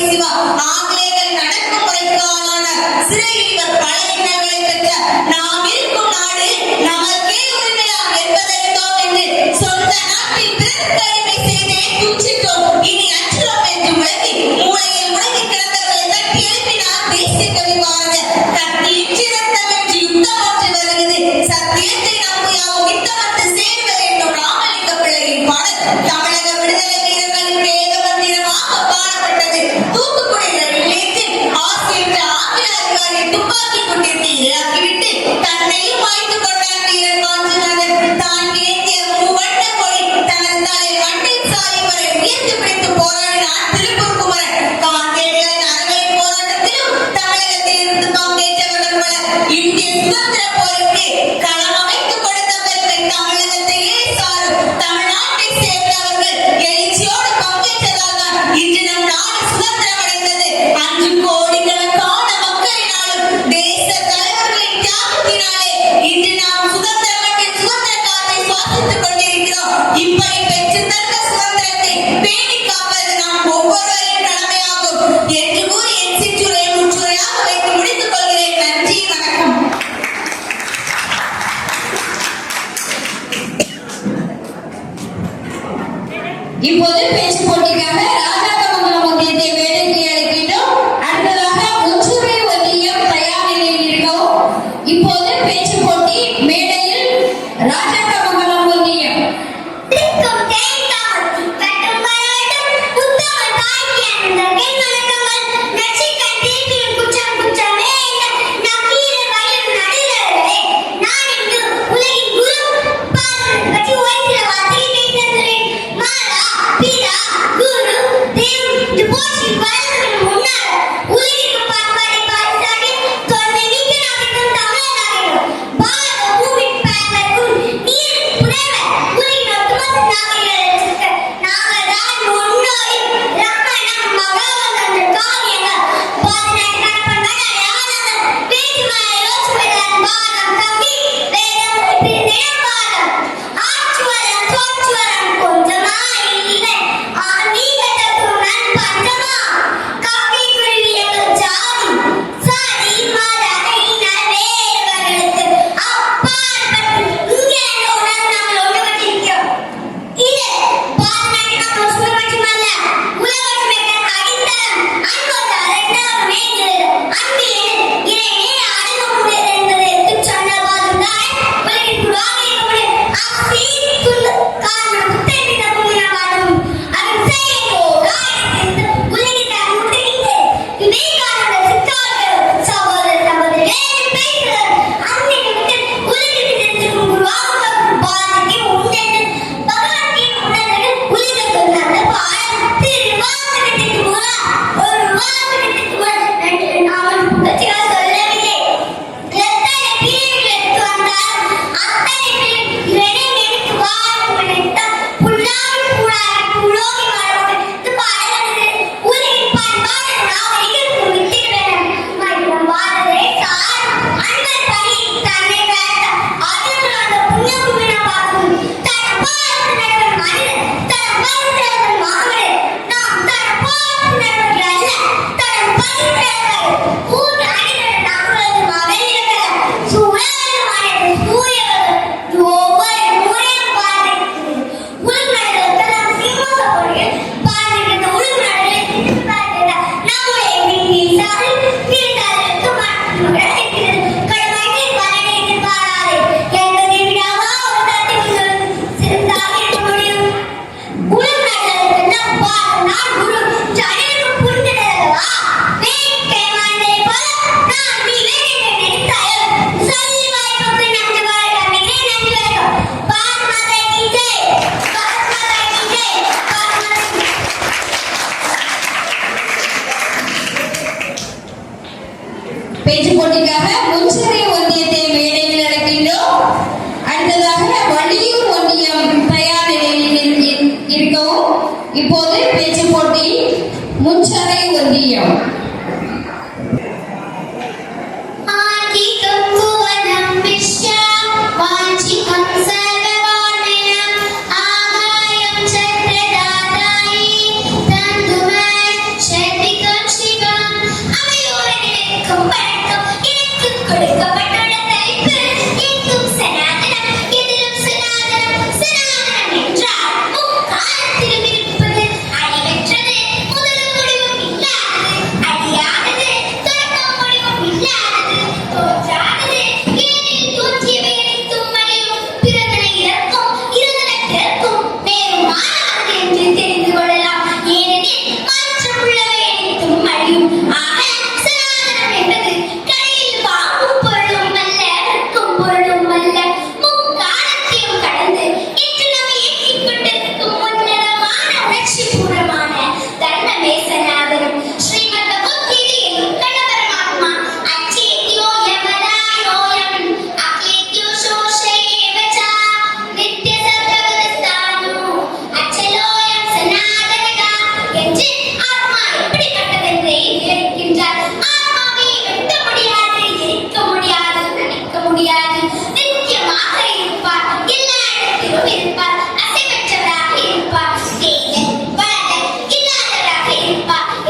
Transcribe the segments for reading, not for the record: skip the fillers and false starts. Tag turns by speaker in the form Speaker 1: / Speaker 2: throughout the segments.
Speaker 1: சிவா ஆங்கிலேயர்கள் நடக்குமுறைக்கு ஆளான சிறையில் இவர் பல எண்ணங்களை பெற்ற நாம் இருக்கும் நாடு நமக்கே உரிமையாம் என்பதற்காம் என்று சொந்த நாட்டில் பிறந்தடிமை செய்தே துச்சிட்டோம் இனி அச்சுரம் என்று முழங்கி மூளையில் முடங்கி கிடந்தவர்களை தட்டி எழுப்பினார் தேசிய கவி பாரதர். கட்டி இச்சிரத்தம் என்று யுத்தம் ஒன்று வருகிறது, சத்தியத்தை நம்பியாவும் யுத்தமத்து சேருவ வேண்டும் ராமலிங்க பிள்ளையின் பாடல் தமிழக விடுதலை வீரர்களுக்கு ஏக மந்திரமாக பாடப்பட்டது. தூத்துக்குடியில் நிலையத்தில் ஆசிரியர் ஆங்கில அதிகாரி துப்பாக்கி கொண்டிருந்து இறக்கிவிட்டு தன்னையும் வாய்த்து கொண்டார் வீரர் காஞ்சிநாதன். தான் ஏந்திய மூவண்ண கொடி தனது தலை மண்ணில் சாயும் வரை உயர்த்தி பிடித்து போராடினார் திருப்பூர் குமரன். காங்கேயன் அறவை போராட்டத்திலும் தமிழகத்தில் இருந்து பங்கேற்றவர்கள் பலர். இந்திய சுதந்திர போருக்கு களம் அமைத்துக் கொடுத்த பெருமை தமிழகத்தையே சாரும். தமிழ்நாட்டை சேர்ந்தவர்கள் எழுச்சியோடு பங்கேற்றதால் தான் இன்று நம் நாடு சுதந்திரம் அடைந்தது. 5 கோடிக்கணக்கான மக்களினாலும் தேச தலைவர்களின் தியாகத்தினாலே இன்று நாம் சுதந்திர மண்ணில் சுதந்திர காற்றை சுவாசித்துக் கொண்டிருக்கிறோம். இப்படி பெற்று தந்த சுதந்திரத்தை பேணி காப்பது நாம் ஒவ்வொருவரின் கடமையாகும் என்று கூறி என் சிற்றுரையை முற்றுரையாக வைத்து முடித்துக் கொள்கிறேன். நன்றி, வணக்கம். இப்போது பேச்சு போட்டிக்காக ராஜாக்கமங்கலம் ஒன்றியத்தை வேலைக்கு அழைக்கின்றோம். அடுத்ததாக முச்சுரை ஒன்றியம் தயார் நிலையில் இருக்கவும். இப்போது பேச்சு போட்டி மேடையில் ராஜாக்கமங்கலம் ஒன்றியம். பேச்சு போட்டிக்காக முச்சுரை ஒன்றியத்தை மேடையில் அழைக்கின்றோம். அடுத்ததாக வள்ளியூர் ஒன்றியம் தயார் நிலையில் இருக்கவும். இப்போது பேச்சு போட்டி முச்சுரை ஒன்றியம்.
Speaker 2: ஆகாயம் சற்ற தாதாயி தந்துமை ஷெட்டிக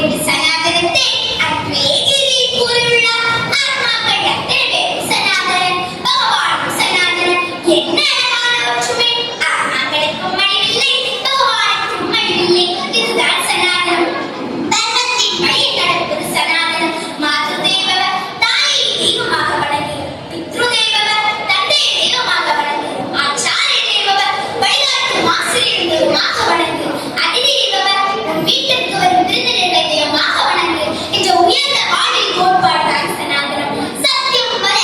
Speaker 2: என்று சனாதனத்தை அன்றே இறுதியில் கூறியுள்ளார். ஆன்மாக்கள் எத்தனை பேரும் சனாதனன், பகவானும் சனாதனன். என்ன அழகான ஒற்றுமை! ஆன்மாக்களுக்கும் மடிவில்லை, பகவானுக்கும் மடிவில்லை. இதுதான் சனாதனம். தர்மத்தின் வழியில் நடப்பது சனாதனம். மாத்ருதேவ தாயை தெய்வமாக வணங்கி, பித்ருதேவ தந்தையை தெய்வமாக வணங்கி, ஆச்சாரிய தேவ வழிகாட்டும் ஆசிரியர் தெய்வமாக வணங்கி, அதிதேவ உன் வீட்டிற்கு வரும் விருந்தினர்களை தெய்வமாக வணங்கி என்ற உயர்ந்த வாழ்வில் கோட்பாடுதான் சனாதனம். சத்தியம் வர,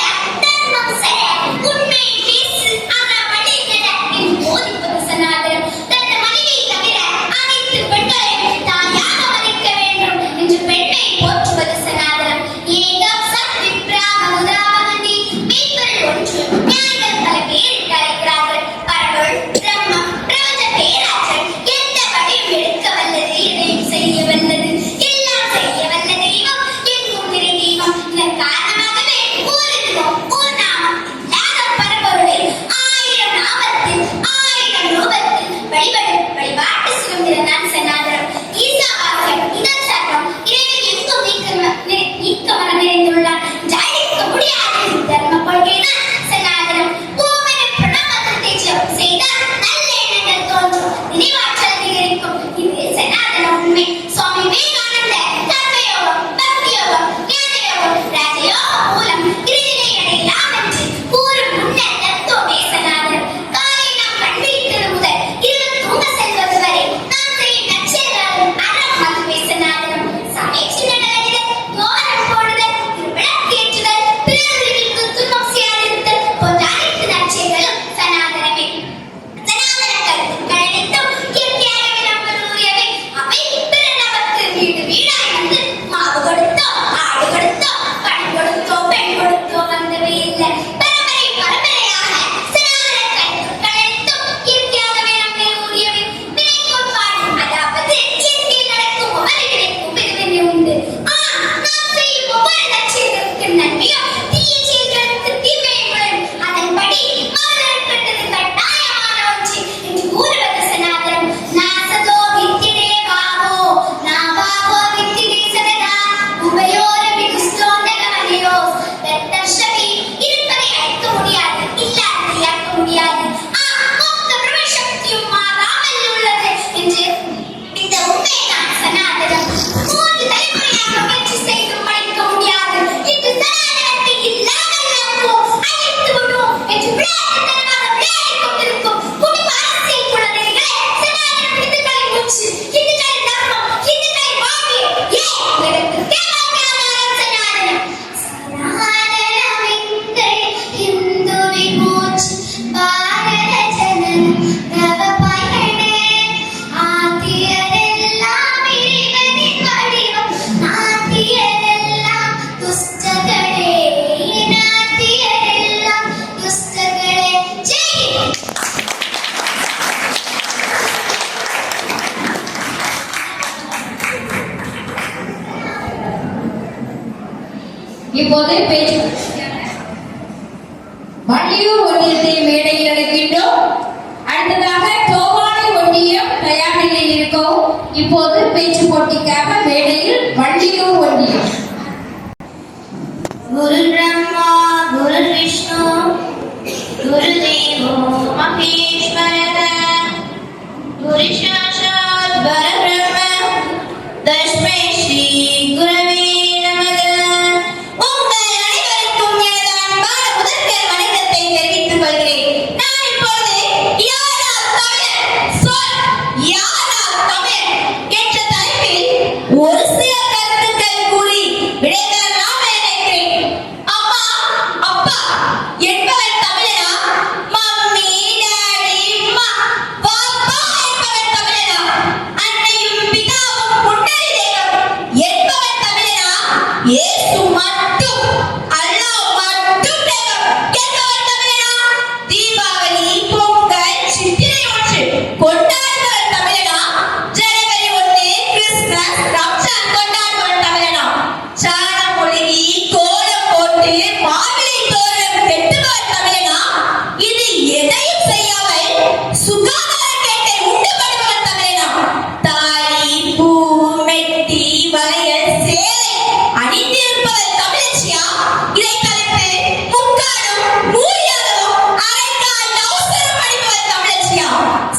Speaker 2: தர்மம் செய, உண்மையை பேசு, ஆனால் வழி நட என்று போதிப்பது சனாதனம். தன் மனைவியை தவிர அனைத்து பெண்களையும் தாயாக மதிக்க வேண்டும் என்று பெண்ணை போற்றுவது சனாதனம். ஏகம் சத் விப்ராக உதாவகந்தி, மெய்ப்பொருள் ஒன்று, ஞானிகள் பல பேரிட்டு அழைக்கிறார்கள். பரம்பொருள், பிரம்மம், பிரபஞ்ச பேராற்றல் எந்த வடிவம் எடுக்க வல்லது, எதையும் செய்ய வல்லது, எல்லாம் செய்ய வல்ல தெய்வம், எங்கும் நிறை தெய்வம். இதன் காரணமாகவே ஒரு தெய்வம், ஒரு நாமம் இல்லாத பரம்பொருளை 1000 நாமத்தில் 1000 ரூபத்தில் வழிபாட்டு சுதந்திரம் தான் சனாதனம். ஈசாவாசியம், இதன் சர்வம், இறைவன் எங்கும் நீக்கமர நிறைந்துள்ளான். ஜாயிக்க முடியாத தர்ம கொள்கைதான் சனாதனம். ஓமென பிரணவத்தை ஜெபம் செய்தால் நல்ல எண்ணங்கள் தோன்றும், நினைவாற்றல் அதிகரிக்கும். இது சனாதன உண்மை. சுவாமி விவேகானந்த கர்மயோகம், பக்தியோகம், ஞானயோகம், ராஜயோகம் மூலம் இறுதியை அடையலாம் என்று கூறும் முன்னர் தத்துவமே சனாதனம். காலை நாம் கண் விழித்தது முதல் இரவு தூங்க செல்வது வரை நாம் செய்யும் நற்செயல்களும் அறம் அதுவே சனாதனம். சமைச்சு நடவடிக்கை, யோகம் போடுதல், விளக்கேற்றுதல், பிறருக்கு துன்பம் செய்யாதிருத்தல் போன்ற அனைத்து நற்செயல்களும் சனாதனமே. சனாதன கருத்துக்கள் அனைத்தும் இயற்கையாகவே நமக்கு உரியவை. அவை பிற நமக்கு வீடு வீடாய் வந்து மாவு கொடுத்தோம், ஆடு கொடுத்தோம், பணம் கொடுத்தோம், பெண் கொடுத்தோம் வந்தவை இல்லை. பரம்பரை பரம்பரையாக சனாதன கருத்துக்கள் அனைத்தும் இயற்கையாகவே நம்மை உரியவை. வினை கோட்பாடு, அதாவது இயற்கையில் நடக்கும் ஒவ்வொரு வினைக்கும் பிரிவினை உண்டு. நாம் செய்யும் ஒவ்வொரு நற்செயலுக்கு நன்மையும் தீய செயல்களுக்கு தீமையும் விளையும். அதன்படி மாறுதல் கட்டாயமான ஒன்று என்று கூறுவது சனாதனம். நாசதோ வித்தியதே பாவோ, நாபாவோ வித்தியதே சததா, உபயோரபி துஷ்டோந்தகமனியோ, தத்தர்ஷவி. இருப்பதை அழிக்க முடியாது, இல்லாததை இழக்க முடியாது. மொத்த பிரபஞ்சசக்தியும் மாறாமல் உள்ளது என்று இந்த உண்மைதான் சனாதனம். 3 தலைமுறையாக முயற்சி செய்தும் அழிக்க முடியாது. இன்று சனாதனத்தை இல்லாமல் நம்புவோம், அழித்து விடுவோம் என்று விளையாட்டுத்தனமாக விளையாடிக் கொண்டிருக்கும் குடும்ப அரசியல் குழந்தைகளே, சனாதனம் இந்துக்களின் மூச்சு, இந்துக்களின் தர்மம், இந்துக்களின் வாழ்வு. உங்களுக்கு தேவையான சனாதனம். சனாதனம் எங்கள் இந்துவின் மூச்சு, பாரத ஜனனம் தவ பயனே. ஆத்தியரெல்லாம் இறைவனின் வடிவம், நாத்தியரெல்லாம் துஷ்டர்களே, நாத்தியரெல்லாம் துஷ்டர்களே. ஜெய் ஹிந்த்.
Speaker 3: இப்போது பேச்சு வள்ளியூர் ஒன்றியத்தை மேடையில் அழைக்கின்றோம். அடுத்ததாக தோவாளை ஒன்றியம் தயார் நிலையில் இருக்கோம். இப்போது பேச்சு போட்டிக்காக மேடையில் வள்ளியூர் ஒன்றியம்.
Speaker 2: குரு பிரம்மா குரு விஷ்ணு குரு தேவோ மகேஸ்வர குரு சாட்சாத் பரபிரம்ம தஸ்மை ஸ்ரீ குரவே நமக.
Speaker 1: உங்கள் அனைவருக்கும் எனது அன்பான முதற்கண் வணக்கத்தை தெரிவித்துக் கொள்கிறேன். நான் இப்பொழுது யாரா தமிழன் சொல், யாரா தமிழன் என்ற தலைப்பில் ஒரு சில கருத்துக்கள் கூறி விடைபெறலாம் என நினைக்கிறேன். அம்மா, அப்பா என்பவர் தமிழனா? மம்மி, டாடி, அம்மா, பாப்பா என்பவர் தமிழனா? அன்னையும் பிதாவும் முன்னறி தெய்வம் என்பவர் தமிழனா? இயேசு மட்டும், அல்லாஹ் மட்டும் தெய்வம் என்பவர் தமிழனா? தீபாவளி, பொங்கல், சித்திரை ஒன்று கொண்டாடுபவர் தமிழனா? ஜனவரி 1 கிறிஸ்துமஸ், ரம்ஜான் கொண்டாடுபவர் தமிழனா? சாணம் ஒழுகி கோலம் போட்டு மாவிளை தோரணம் கட்டுபவர் தமிழனா? இது எதையும் செய்யாமல் சுகாதார கேட்டை உண்டு பண்ணுபவர் தமிழனா? தாலி, பூ, மெட்டி, வளையல் சேலை அணிந்திருப்பவர் தமிழச்சியா? இதை தவிர்த்து முக்காடும் மூடியாகவும் அரைக்கால் நவுசரம் அணிபவர் தமிழச்சியா?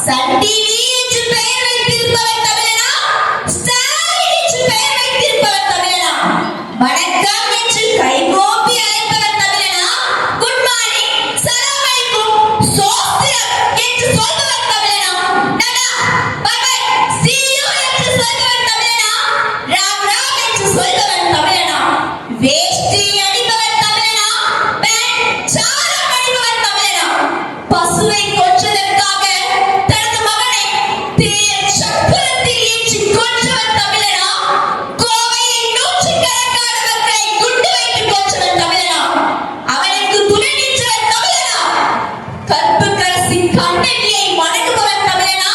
Speaker 1: சன் டிவி என்று பெயர் வைத்திருப்பவர் தமிழனா? ஸ்டாலின் என்று பெயர் வைத்திருப்பவர் தமிழனா? வணக்கம் என்று கைகோப்பி அழைப்பவர் தமிழனா? குட் மார்னிங், சலாம் அலைக்கும், சோஸ்திரம் என்று சொல்பவர் தமிழனா? Tata, bye bye, see you என்று சொல்பவர் தமிழனா? ராம் ராம் என்று சொல்பவர் தமிழனா? வேஷ்டி அணிபவர் தமிழனா? பேண்ட் சாரம் அணிபவர் தமிழனா? பசுவை கொன்றதற்காக தனது மகனை தேர் சக்கரத்தில் ஏற்றி கொன்றவர் தமிழனா? கோவையில் நூற்றுக்கணக்கான மக்களை குண்டு வைத்து கொன்றவர் தமிழனா? அவனுக்கு துணை நின்றவர் தமிழனா? கற்புக்கரசின் கண்ணகியை வணங்குபவர் தமிழனா?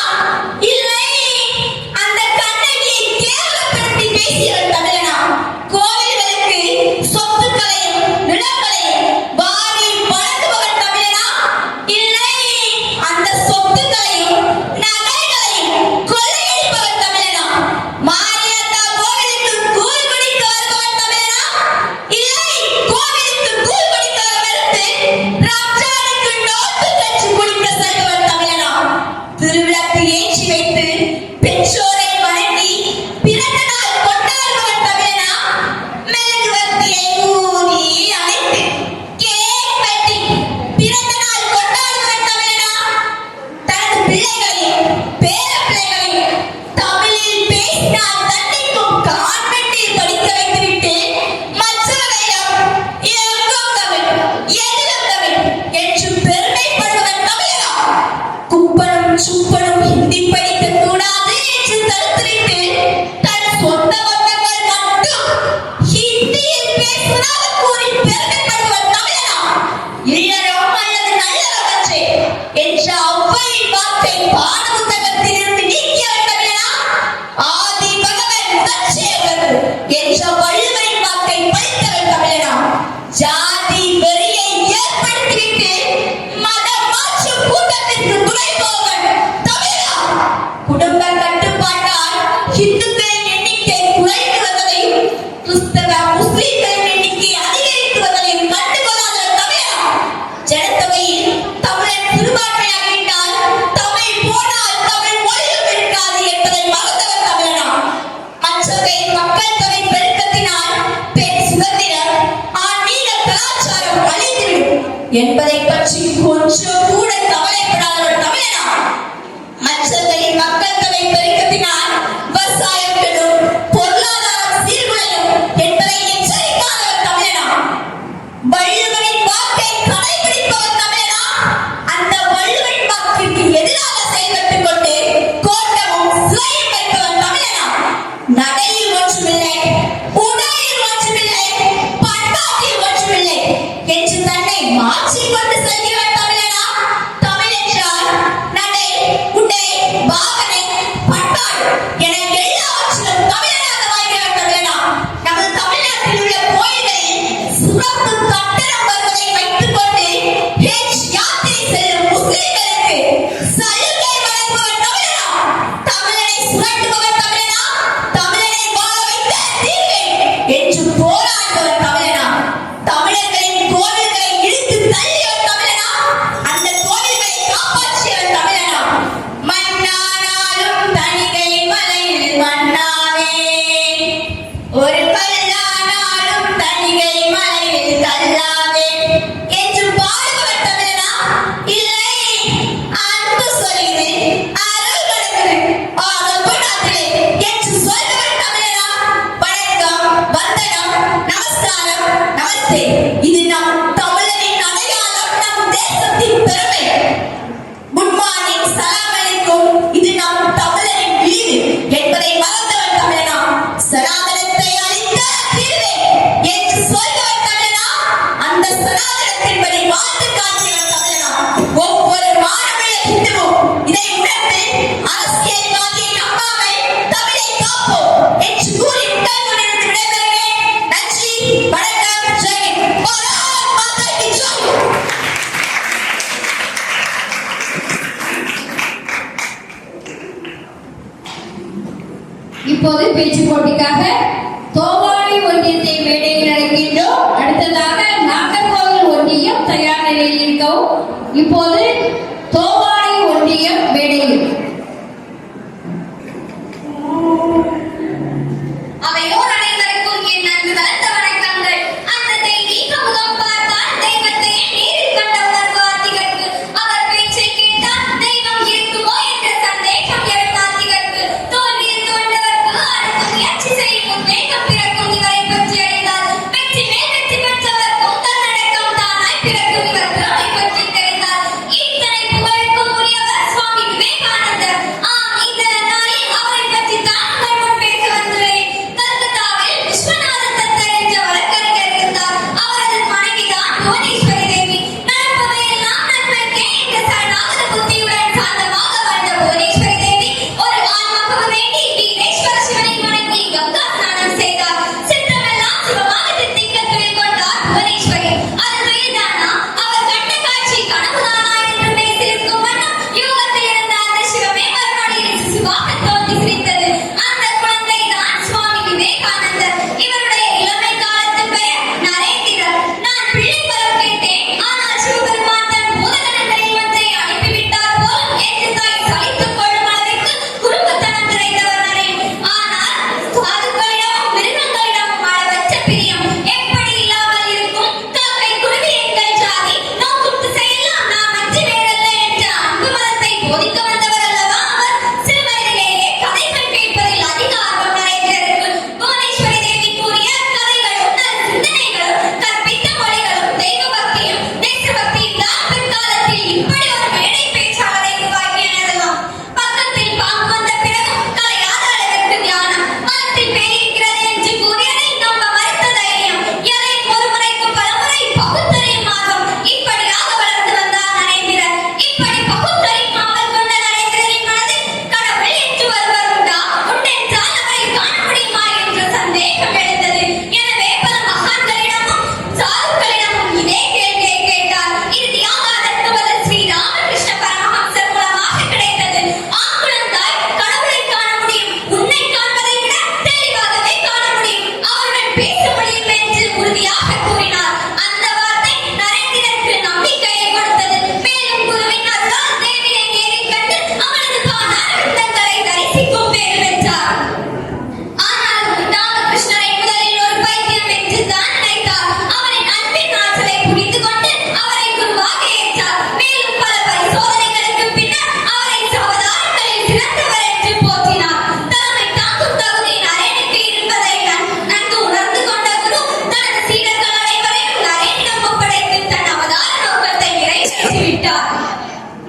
Speaker 1: இல்லை, அந்த கண்ணகியை கேவலப்படுத்தி பேசியவர் தமிழனா? கோவில்களுக்கு சொத்துக்களையும் நிலங்களையும் வாரி வழங்குபவர் தமிழனா? இல்லை, அந்த சொத்துக்களையும் நகைகளையும் கொள்ளையடிப்பவர் தமிழனா? மாரியாத்தா கோவிலுக்கு கூழ் குடிக்க வருபவர் தமிழனா? இல்லை, கோவிலுக்கு கூழ் குடிக்க மறுத்து ரம்ஜானுக்கு நோன்பு கற்று குடிக்க செல்பவர் தமிழனா? திருவிளக்கு ஏற்றி வைத்து பெற்றோரை வணங்கி பிறந்த நாள் கொண்டாடுபவர் தமிழனா? மெழுகுவர்த்தியை ஊதி அணைத்து கேக் வெட்டி பிறந்த நாள் கொண்டாடுபவர் தமிழனா? தனது பிள்ளைகளையும் பேரப்பிள்ளைகளையும் தமிழில் பேசினால் தண்டிக்கும் கான்வென்ட்டில் படிக்க வைத்துவிட்டு மற்றவர்களிடம் எங்கும் தமிழ், எதிலும் தமிழ் என்று பெருமைப்படுவர் தமிழனா? குப்பனும் சுப்பனும் ஹிந்தி படிக்க கூடாது என்று தடுத்துவிட்டு தன் சொந்த பந்தங்கள் மட்டும் ஹிந்தியில் பேசுவதாக கூறி பெருமைப்படுவர் தமிழனா? இல்லறம் அல்லது நல்லறமற்றே என்ற ஔவையின் வார்த்தை பாட புத்தகத்தில் இருந்து நீக்கியவர் தமிழனா? ஆதி பகவன் முதற்றே உலகு என்ற வள்ளுவரின் வார்த்தை படித்தவர் தமிழனா? ஜாதி வெறியை ஏற்படுத்திவிட்டு மதம் மாற்றும் கூட்டத்திற்கு துணை போவன் தமிழனா? குடும்ப கட்டுப்பாட்டால் இந்துக்களின் எண்ணிக்கை குறைந்து வந்ததையும் கிறிஸ்தவ முஸ்லிம்களின் எண்ணிக்கை அதிகரித்து வந்ததையும் கண்டுகொள்ளாதவர் தமிழனா? ஜனத்தொகையில் தமிழர் சிறுபான்மையாகிவிட்டால் தமிழ் போனால் தமிழ் மொழியும் இருக்காது என்பதை மறந்தவர் தமிழனா? மற்றவர்களின் மக்கள் தொகை பெருக்கத்தினால் பெண் சுதந்திரம், ஆன்மீக கலாச்சாரம் அழிந்துவிடும் என்பதை பற்றி கொஞ்சம் கூட கவலைப்படாதவர் தமிழனா? மற்றவர்களின் மக்கள் தொகை பெருக்கத்தினால் விவசாயம் கெடும், பொருளாதாரம் சீர்குலையும் என்பதை எச்சரிக்காதவர் தமிழனா? வள்ளுவரின் வாக்கை கடைபிடிப்பவர் தமிழனா? அந்த வள்ளுவரின் வாக்கிற்கு எதிராக செயல்பட்டுக் கொண்டு கோட்டமும் சிலையும் வைப்பவர் தமிழனா? நடையில் ஒன்றுமில்லை, உடையில் ஒன்றுமில்லை, பண்பாட்டில் ஒன்றுமில்லை என்று தன்னை மாற்றிக்கொண்டு செல்கிறவர் தமிழனா? தமிழ் என்றால் நடை, உடை, பாவனை, பண்பாடு என எல்லாவற்றிலும் தமிழனாக வாழ்கிறவர் தமிழனா? நமது தமிழ்நாட்டில் உள்ள கோயில்களில் சிறப்பு கட்டணம் வருவதை வைத்துக் கொண்டு ஹஜ் யாத்திரை செல்லும் முஸ்லிம்களுக்கு சலுகை வழங்குபவர் தமிழனா? தமிழனை சுரண்டுபவர் தமிழனா? தமிழனை வாழ வைத்த தீர்வேன் என்று போராடுபவர் தமிழனா? தமிழர்களின் கோவில்களை இழுத்து தள்ளியவர் தமிழனா? அந்த கோவில்களை காப்பாற்றியவர் தமிழனா? மண்ணானாலும் தணிகை மலையில் மண்ணாவே, ஒரு கல்லானாலும் தணிகை மலையில் கல்லாவே என்று பாடுபவர் தமிழனா? இல்லை, அன்பு சொல்லுது, அருள் வழங்குது, ஆதல் கொண்டாடுது என்று சொல்பவர் தமிழனா? வணக்கம், வந்தனம்.
Speaker 2: செய்தார். சித்தமெல்லாம் சுகமாக தித்திக்க துயில் கொண்டார் புவனேஸ்வரி. அது துயில்தானா? அவர் கண்ட காட்சி கனவுதானா என்று மெய்சிலிர்க்கும் வண்ணம் யோகத்தில் இருந்த அந்த சிவமே மறுநொடியில் சிசுவாக தோன்றி சிரித்தது. அந்த குழந்தை தான் சுவாமி விவேகானந்தர். இவருடைய இளமை காலத்து பெயர் நரேந்திரர். நான் பிள்ளை பருவம் கேட்டேன். ஆனால் சிவபெருமான் தன் பூதகணங்களில் ஒன்றை அனுப்பிவிட்டார் போலும் என்று தாய் சலித்துக் கொள்ளும் அளவிற்கு குறும்புத்தனம் நிறைந்தவர் நரேன். ஆனால் சாதுக்களிடமும் மிருகங்களிடமும் அளவற்ற பிரியம் எப்படி இல்லாமல் இருக்கும்? காக்கை குருவி எங்கள் ஜாதி, நோக்கும் திசையெல்லாம் நாம் அஞ்சி வேறல்ல என்ற அன்பு மதத்தை போதிக்க வந்தவர் அல்லவா அவர். சிறுவயதிலேயே கதைகள் கேட்பதில் அதிக ஆர்வம் நரேந்திரருக்கு. புவனேஸ்வரி தேவி கூறிய கதைகளும் நல் சிந்தனைகளும் கற்பித்த மொழிகளும் தெய்வ பக்தியும் தேசபக்தியும் தான் பிற்காலத்தில் இப்படி ஒரு மேடை பேச்சாளரை உருவாக்கியனதெல்லாம். பக்கத்தில் பாம்பு வந்த பிறகும் கலையாத அளவிற்கு தியானம். மனத்தில் பேய் இருக்கிறது என்று கூறியதை நம்ப மறுத்த தைரியம். எதையும் ஒரு முறைக்கு பலமுறை பகுத்தறியும் ஆர்வம். இப்படியாக வளர்ந்து வந்தார் நரேந்திரர். இப்படி பகுத்தறியும் ஆவல் கொண்ட நரேந்திரரின் மனதில் கடவுள் என்று ஒருவர் உண்டா? உண்டென்றால் அவரை காண முடியுமா என்ற சந்தேகம் எழுந்தது. எனவே பல மகான்களிடமும் சாதுக்களிடமும் இதே கேள்வியை கேட்டார். இறுதியாக அதற்கு பதில் ஸ்ரீ ராமகிருஷ்ண பரமஹம்சர் மூலமாக கிடைத்தது. ஆங்குளந்தாய், கடவுளை காண முடியும். உன்னை காண்பதை விட தெளிவாகவே காண முடியும். அவருடன் பேச முடியும் என்று உறுதியாக கூறினார். அந்த வார்த்தை நரேந்திரருக்கு நம்பிக்கையை கொடுத்தது. மேலும் குருவின் அருளால் தேவியை நேரில் கண்டு அவனது பாதாரவிந்தங்களை தரிசிக்கும் பேறு பெற்றார். ஆனால் ராமகிருஷ்ணரை முதலில் ஒரு பைத்தியம் என்று தான் நினைத்தார். அவரின் அன்பின் ஆற்றலை புரிந்து கொண்டு அவரை குருவாக ஏற்றார். மேலும் பல பரிசோதனைகளுக்கு பின்னர் அவரை சவதாரங்களில் சிறந்தவர் என்று போற்றினார். தலைமை தாங்கும் தகுதி நரேனுக்கு இருப்பதை நன்கு உணர்ந்து கொண்ட குரு தனது சீடர்கள் அனைவரையும் நரேனிடம் ஒப்படைத்து தன் அவதார நோக்கத்தை நிறைவேற்றிவிட்டார்.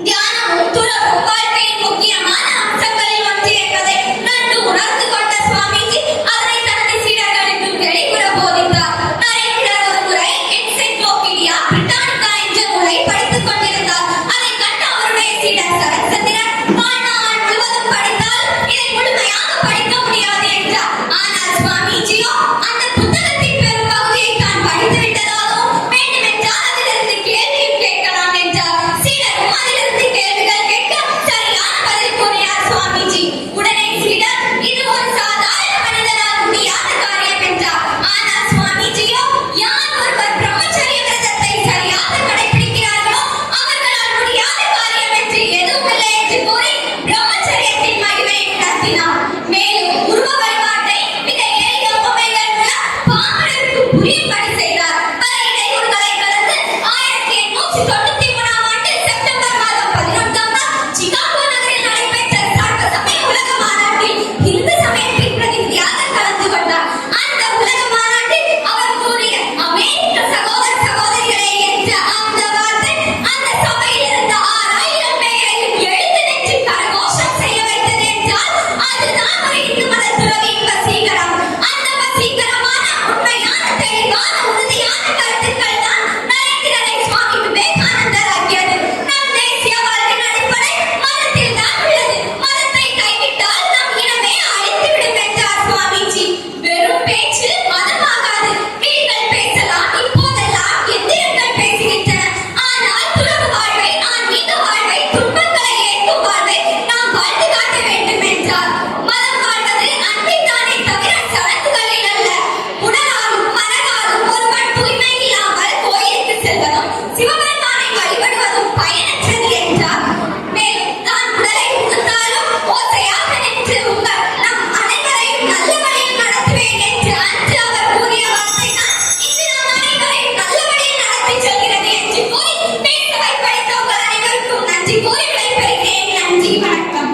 Speaker 2: தியானமும் துறவும் வாழ்க்கையின் முக்கியமான அம்சங்களில் ஒன்று என்பதை நன்கு உணர்ந்து கொண்ட சுவாமிஜி அதனை தனது சீடர்களுக்கு தெளிவுற போதித்தார். நரேந்திரர் ஒரு முறை என்சைக்ளோபீடியா பிரிட்டானிகா என்ற நூலை படித்துக் கொண்டிருந்தார். அதை கண்ட அவருடைய சீடர் சரத்சந்திரன், வாழ்நாள் முழுவதும் படித்தால் இதை முழுமையாக படிக்க முடியாது என்றார். ஆனால் சுவாமிஜியோ அந்த புத்தகத்தின் பெரும் பகுதியை தான் படித்து விட்டதாகவும் வேண்டுமென்றால் அதிலிருந்து கேள்வியும் கேட்கலாம் என்றார். சீடரும் அதிலிருந்து கேள்விகள் கேட்க சரியான பதில் கூறினார் சுவாமிஜி. உடனே சீடர், இது ஒரு சாதாரண மனிதனால் முடியாத காரியம் என்றார். ஆனால் சுவாமிஜியோ, யார் ஒருவர் பிரம்மச்சரிய விரதத்தை சரியாக கடைபிடிக்கிறார்களோ அவர்களால் முடியாத காரியம் என்று எதுவும் இல்லை என்று கூறி பிரம்மச்சரியத்தின் மகிமையை உணர்த்தினார். மேலும் உருவ வழிபாட்டை மிக எளிய உவமைகள் மூலம் பாமரருக்கு புரியும்படி செய்தார். பல இடையூறுகளை கடந்து 1893ஆம் ஆண்டு செப்டம்பர் மாதம் 11ஆம் நாள் சிகாகோ நகரில் நடைபெற்ற சர்வ சமய உலக மாநாட்டில் இந்து சமயத்தின் பிரதிநிதியாக கலந்து கொண்டார். அந்த உலக மாநாட்டில் அவர் கூறிய அமெரிக்க சகோதர சகோதரிகளே என்ற அந்த வார்த்தை அந்த சபையில் இருந்த 6000 பேரையும் எழுந்து நின்று கரகோஷம் செய்ய வைத்தது என்றால் அதுதான் ஒரு இந்து மத துறவியின் வசீகரம். அந்த வசீகரமான உண்மையான தெளிவான உறுதியான கருத்துக்கள் தான் நரேந்திரரை சுவாமி விவேகானந்தர் ஆக்கியது. நம் தேசிய வாழ்வின் அடிப்படை மதத்தில் தான் உள்ளது. மதத்தை கைவிட்டால் நம் இனமே அழிந்துவிடும் என்றார் சுவாமிஜி. வெறும் பேச்சு மதமாகாது. கிளிகள் பேசலாம், இப்போதெல்லாம் எந்திரங்கள் பேசுகின்றன. ஆனால் துறவு வாழ்வை, ஆன்மீக வாழ்வை, துன்பங்களை ஏற்கும் வாழ்வை நாம் வாழ்ந்து காட்ட வேண்டும் என்றார். மதம் வாழ்வது அன்பில் தானே தவிர சடங்குகளில் அல்ல. உடலாலும் மனதாலும் ஒருவன் தூய்மை இல்லாமல் கோயிலுக்கு செல்வதும் சிவபெருமானை வழிபடுவதும் பயனற்றது என்றார். மேலும் தான் உடலை உணர்ந்தாலும் ஓசையாக நின்று நம் அனைவரையும் நல்ல வழியில் நடத்துவேன் என்று அன்று அவர் கூறிய வார்த்தை தான் இன்று நாம் அனைவரையும் நல்ல வழியில் நடத்திச் செல்கிறது என்று கூறி பேச வைப்பளித்த உங்கள் அனைவருக்கும் நன்றி கூறி விடைபெறுகிறேன். நன்றி, வணக்கம்.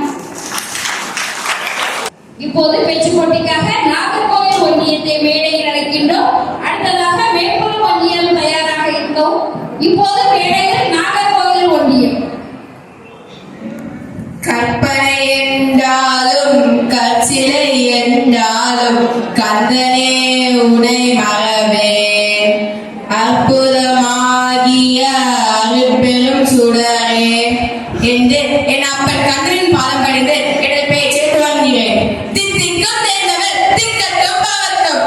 Speaker 3: இப்போது பேச்சு போட்டிக்காக நாகர்கோவில் ஒன்றியத்தை மேடையில் அழைக்கின்றோம். அடுத்ததாக வேப்பூர் ஒன்றியம் தயாராக இருக்கவும். இப்போது மேடையில் நாகர்கோவில் ஒன்றியம்.
Speaker 4: கற்பனை என்றாலும் கற்சிலை என்றாலும் கந்தனே உனை மறவேன். அற்புதமாகிய அருட்பெரும் சுடரே என்று என் அப்பன் கந்தனின் பாதம் பணிந்து எனது பேச்சை துவங்கினேன். தித்திக்கும் தேர்ந்தவர் திக்கட்டும் பவட்டும்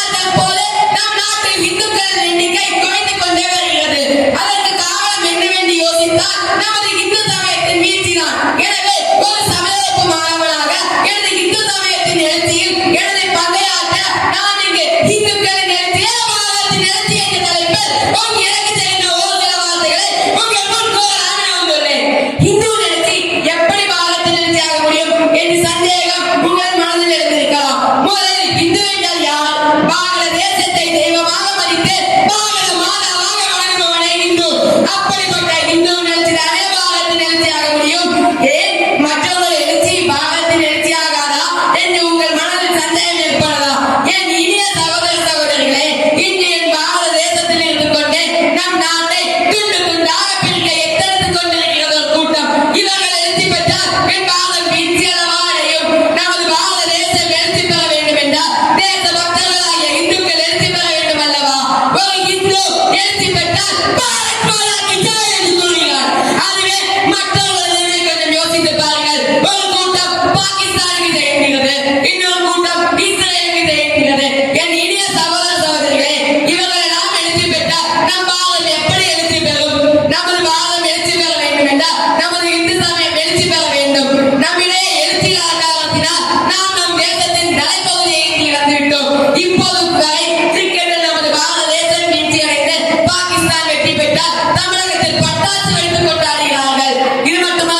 Speaker 4: ஆனால் தற்போது நம் நாட்டில் இந்துக்களின் எண்ணிக்கை குறைந்து கொண்டே வருகிறது. அதற்கு காரணம் என்னவென்று யோசித்தால் நமது இந்து சமயத்தின் வீழ்ச்சிதான். எனவே ஒரு சமயப்பு மாணவனாக எனது இந்து சமயத்தின் எழுச்சியில் எனது பங்கையாற்ற நான் இங்கு இந்துக்களின் எழுச்சியே பாரதத்தின் எழுச்சி என்ற தலைப்பில் எனக்கு தெரிந்த ஒரு சில வார்த்தைகளை உங்கள் முன் கூறலாம் என வந்துள்ளேன். இந்து எழுச்சி எப்படி பாரதத்தின் எழுச்சியாக முடியும் என்று சந்தேகம் உங்கள் மனதில் எழுந்திருக்கலாம். முதலில் இந்து என்றால் யார்? பாரத தேசத்தை தெய்வமாக மதித்து பாரத மாதாவாக வணங்குபவனே இந்து. அப்படிப்பட்ட இந்து எழுச்சி தானே பாரதத்தின் எழுச்சியாக முடியும். ஏன் மற்றொரு எழுச்சி பாரதத்தின் எழுச்சியாகாதா என்று உங்கள் மனதில் சந்தேகம் ஏற்படலா? என் இனிய சகோதர சகோதரிகளே, இன்று என் பாரத தேசத்தில் இருந்து கொண்டு நம் நாட்டை துண்டு துண்டாக பிரிக்க எத்தெடுத்துக் கொண்டிருக்கிறது ஒரு கூட்டம். இவர்கள் எழுச்சி பெற்றால் என் பாரதம் வீழ்ச்சி அளவா அடையும். நமது பாரத தேசம் எழுச்சி பெற வேண்டும் என்றால் தேச பக்தர்களாகிய இந்துக்கள் எழுச்சி பெற வேண்டும் அல்லவா? ஒரு இந்து எழுச்சி பெற்றால் பாரத் மாதா கி ஜெய் என்று கூறுகிறார். அதுவே மற்றவர்களை கொஞ்சம் யோசித்து பாருங்கள். ஒரு கூட்டம் பாகிஸ்தானுக்கு ஜெய் என்கிறது, இன்னொரு கூட்டம் இஸ்ரேலுக்கு ஜெய் என்கிறது. என் இனிய சகோதர சகோதரிகளே, இவர்கள் எல்லாம் எழுச்சி பெற்றால் நம் பாரதம் எப்படி எழுச்சி பெறும்? நமது பாரதம் எழுச்சி பெற வேண்டும் என்றால் நமது இந்து சமயம் எழுச்சி பெற வேண்டும். நம்மிடையே எழுச்சி காரணத்தினால் நாம் நம் தேசத்தின் தலைப்பகுதியை வந்துவிட்டோம். இப்போது வரை கிரிக்கெட்டில் நமது பாரத தேசம் வீழ்ச்சி அடைந்து பாகிஸ்தான் வெற்றி பெற்றால் தமிழகத்தில் பட்டாசு வெடித்து கொண்டாடுகிறார்கள். இது மட்டுமா?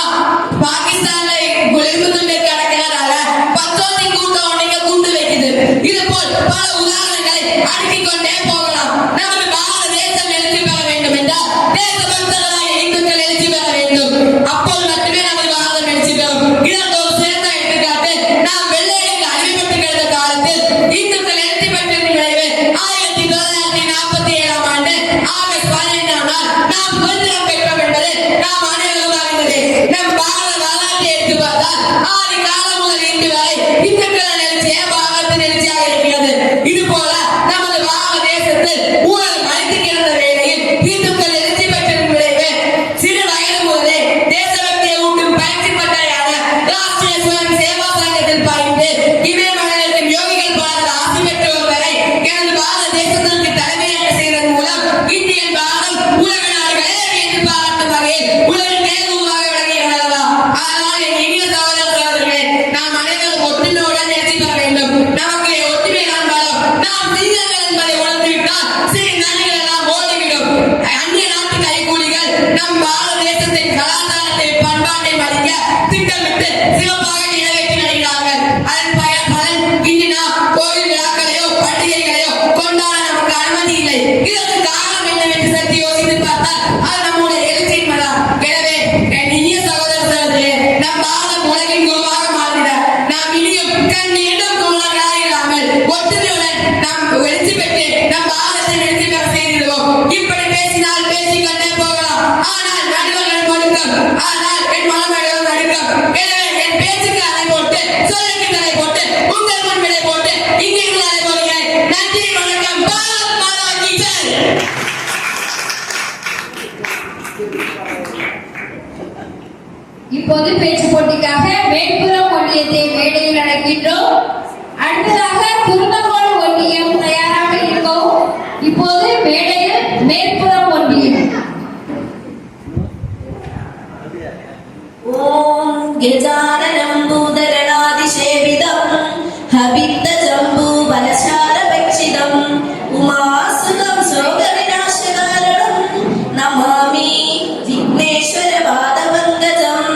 Speaker 4: பாகிஸ்தானை எலும்பு துண்டை கடக்கிறாரால பத்தோட்டி கூட்டம் உடைக்க குண்டு வைக்குது. இது போல் பல உதாரணங்களை அடுக்கிக் கொண்டே போகலாம். நமது பாரத தேசம் எழுச்சி பெற வேண்டும் என்றால் தேச பக்தர்களாக இந்துக்கள் எழுச்சி பெற வேண்டும். அப்போது மட்டுமே நமது பாரதம் எழுச்சி பெறும். இதற்கு ஒரு சிறந்த எடுத்துக்காட்டு, நாம் வெள்ளையருக்கு அடிமைப்பட்டு கிடந்த காலத்தில் இந்துக்கள் எழுச்சி பெற்றதின் விளைவு 1947 ஆண்டு ஆகஸ்ட் 15ஆம் நாள் நாம் சுதந்திரம் பெற்றோம் என்பது நாம் அனைவரும் அறிந்ததே. நம் பாரத வரலாற்றை எடுத்து பார்த்தால் ஆதி காலம் முதல் இன்று வரை இந்துக்களின் எழுச்சியே பாரதத்தின் எழுச்சியாக இருக்கிறது. இது போல நமது பாரத தேசத்தில் ஊழல் மறைத்து கிடந்த வேளையில் இந்துக்கள் எழுச்சி பெற்றதின் விளைவு சிறு வயது முதலே தேசபக்தியை ஊட்டும் பயிற்சி பட்டறையான ராஷ்டிரிய சுயம் சேவா சங்கத்தில் பயின்று இமயமலையின் யோகிகள் பாரத ஆசி பெற்றவர் வரை எனது பாரத தேசத்திற்கு தலைமையாக செய்வதன் மூலம் இந்தியன் பாரதம் உலக நாடுகளே என்று பாராட்டும் வகையில் உலகின் நேர்வுவாக விளங்குகிறதா? ஆனால் என் இனிய சகோதர சகோதரர்களே, நாம் அனைவரும் ஒற்றுமையுடன் எழுச்சி பெற வேண்டும். நமக்கு ஒற்றுமை தான் பலம். நாம் சிங்கங்கள் என்பதை உணர்ந்துவிட்டால் சிறு நன்றிகள் எல்லாம் ஓடிவிடும். அந்நிய நாட்டு கைகூலிகள் நம் பாரத தேசத்தின் கலாச்சாரத்தை பண்பாட்டை மதிக்க திட்டமிட்டு சிறப்பாக நிறைவேற்றி வருகிறார்கள். அதன் பலன் இன்று நாம் கோவில் விழாக்களையோ பண்டிகைகளையோ கொண்டாட நமக்கு அனுமதி இல்லை. இதற்கு காரணம் என்னவென்று சற்று யோசித்து பார்த்தால் அது நம்முடைய எழுச்சியின் மதம். எனவே என் இனிய சகோதர சகோதரர்களே, நம் பாரதம் உலகின் குருவாக மாறிட நாம் இனியும் கண்ணீரும் குருவாக இல்லாமல் ஒற்றுமையுடன் நாம் எழுச்சி பெற்று நம் பாரதத்தை எழுச்சி பெற செய்திடுவோம். இப்படி பேசினால் பேசிக்கொண்டே போகலாம். ஆனால் நடுவர்கள் கொடுக்கும், ஆனால் என் மனமேடும் நடுக்கம். எனவே என் பேச்சுக்கு அதை போட்டு சொல்லுக்கு தலை போட்டு உங்கள் முன்பிலை போட்டு இங்கே அதை போகிறேன். நன்றி, வணக்கம். பாரத் மாதா கி ஜெய்.
Speaker 3: இப்போது பேச்சு போட்டிக்காக மேற்புறம் ஒன்றியத்தை மேடையில் அழைக்கின்றோம். அடுத்ததாக குருந்தகோடு ஒன்றியம் தயாராக இருக்கவும். இப்போது மேடையில் மேற்புறம் ஒன்றியம்.
Speaker 1: ஓம் கஜானனம் பூதகணாதிசேவிதம் ஹவித்த ஜம்பு பலசார பக்ஷிதம் உமாசுதம் சோக விநாசகாரணம் நமாமி விக்னேஸ்வர பாதபங்கஜம்.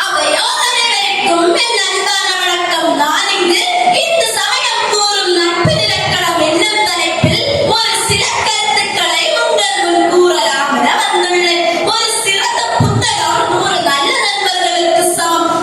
Speaker 1: அவையோதனைக்கும் என் அன்பான வணக்கம். நான் இங்கு இந்து சமயம் கூறும் நட்பு நிலக்கணம் என்னும் தலைப்பில் ஒரு சில கருத்துக்களை உங்கள் முன் கூறலாம் என வந்துள்ளேன். ஒரு சிறந்த புத்தகம் 100 நல்ல நண்பர்களுக்கு சமம்.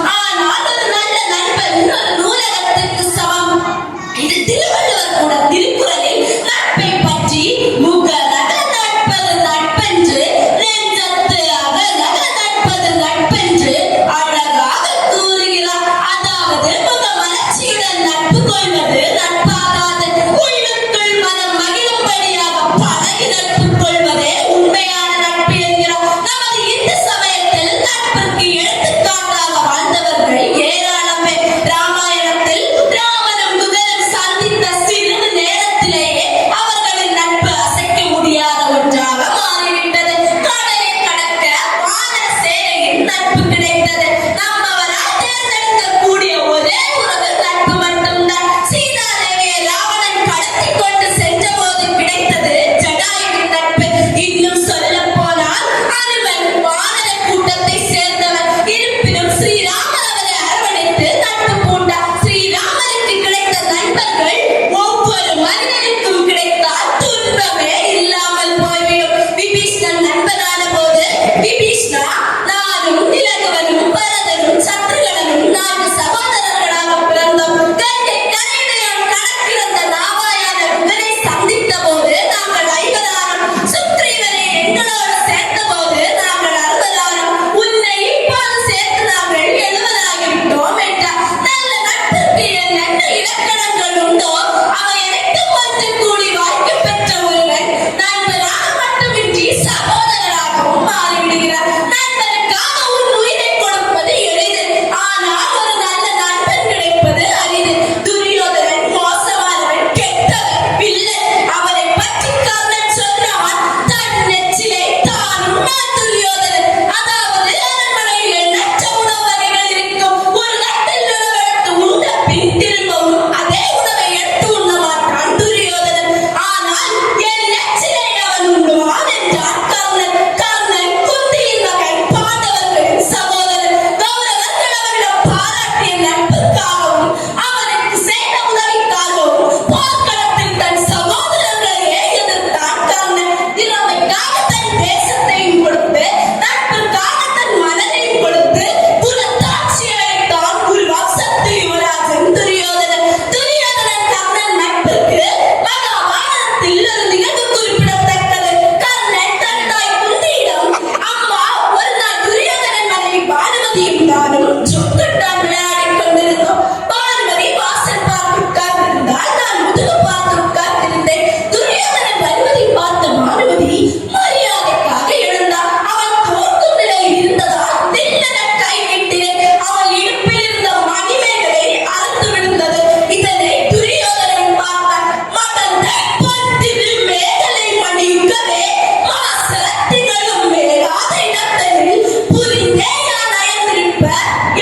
Speaker 1: என்ன இலக்கணங்கள் உண்டோ அவை அனைத்தும் வந்து கூடி வாய்க்கு பெற்ற ஒருவன் நண்பனாக மட்டுமின்றி சகோதரராகவும் மாறிவிடுகிறார். நண்பனுக்காக உன் உயிரை கொடுப்பது எளிது, ஆனால் ஒரு நல்ல நண்பன் கிடைப்பது அரிது. துரியோதனன் மோசமானவன், கெட்டவன், வில்லன். அவரை பற்றி கர்ணன் சொன்னான் தன் நெச்சிலை தானும் நான் துரியோதனன். அதாவது அரண்மனையில் எண்ணற்ற உணவு வகைகள் இருக்கும். ஒரு கட்டில் உணவெடுத்து உண்ட பின் திரும்பவும் அதே உணவை எடுத்து உண்ண மாட்டான் துரியோதனன். ஆனால் என் நெச்சிலை அவன் உண்ணுவான் என்றான் கர்ணன். கர்ணன் குந்தியின் மகன், பாண்டவர்களின் சகோதரன். கௌரவர்கள் அவரிடம் பாராட்டிய நட்புக்காகவும் அவனுக்கு செய்த உதவிக்காகவும் போர்க்களத்தில் தன் சகோதரர்களையே எதிர்த்தான் கர்ணன். திறமைக்காக தன் தேசத்தையும் கொடுத்து, நட்புக்காக தன் மனதையும் கொடுத்து, குலத்தாட்சி அளித்தான் ஒரு வம்சத்து யுவராஜன் துரியோதனன். துரியோதனன் கர்ணன் நட்புக்கு மகாபாரதத்தில் ஒரு நிகழ்வு குறிப்பிடத்தக்கது. கர்ணன் தன் தாய் குந்தியிடம், அம்மா, ஒரு நாள் துரியோதனன் மனைவி பானுமதியும் நானும் சொக்குட்டான் விளையாடிக் கொண்டிருந்தோம். பானுமதி வாசல் பார்த்து உட்கார்ந்திருந்தால் நான் முதுகு பார்த்து உட்கார்ந்திருந்தேன். துரியோதனன் வருவதை பார்த்த பானுமதி மரியாதைக்காக எழுந்தாள். அவன் தோற்கும் நிலையில் இருந்ததால் தில்லென கை நீட்டினேன். அவள் இடுப்பில் இருந்த மணிமேகலை அறுந்து விழுந்தது. இதனை துரியோதனன் பார்த்தான். மகந்த பத்திரு மேகலை மணியுகவே மாசரத்திகளும் மேலாத இடத்தனில் புரிந்தே நான் அயர்ந்திருப்ப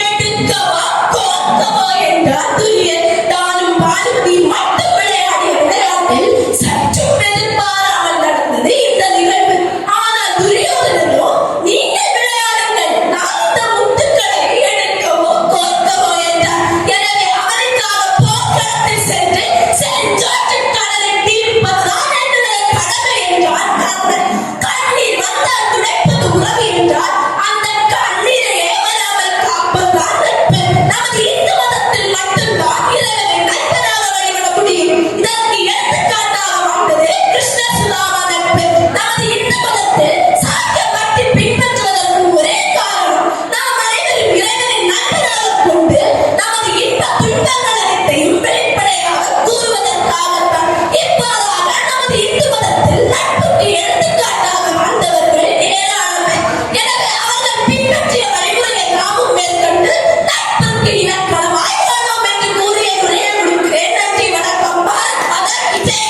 Speaker 1: எடுக்கவா கோர்க்கவா என்றார் துரியன். தானும் பானுமதி மட்டும் விளையாடிய விளையாட்டில் சற்றும் எதிர்பாராமல் நடந்தது இந்த நிகழ்வு. ஆனால் துரியோதனனோ, நீங்கள் விளையாடுங்கள், நான் இந்த முத்துக்களை எடுக்கவோ கோர்க்கவோ என்றார். எனவே அவனுக்காக போர்க்களத்தில் சென்று செஞ்சோற்று கடலை தீர்ப்பதுதான் என்னுடைய கடமை என்றான் கர்ணன். கண்ணீர் வந்தால் துடைப்பது உறவு என்றால் அந்த கண்ணீரையே வராமல் காப்பதுதான் நட்பு. நமது இந்து மதத்தில் மட்டும்தான் இறைவனை நண்பனாக வழிபட முடியும். இதற்கு எடுத்துக்காட்டாக வாழ்ந்தது கிருஷ்ண சுதாமா நட்பு. நமது இந்து மதத்தில் சாக்கிய பக்தி பின்பற்றுவதற்கு ஒரே காரணம், நாம் அனைவரும் இறைவனை நண்பனாக கொண்டு நமது இன்ப துன்பங்கள் அனைத்தையும் வெளிப்படையாக கூறுவதற்காகத்தான். இவ்வாறாக நமது இந்து மதத்தில் நட்புக்கு எடுத்துக்காட்டாக வாழ்ந்தவர்கள் ஏராளமே. எனவே அவர்கள் பின்பற்றிய வழிமுறையை நாமும் மேற்கொண்டு நட்புக்கு இலக்கணமாய் வாழ்வோம் என்று கூறிய உரையை முடிக்கிறேன். நன்றி, வணக்கம். பாரத் மாதா கி ஜெய்.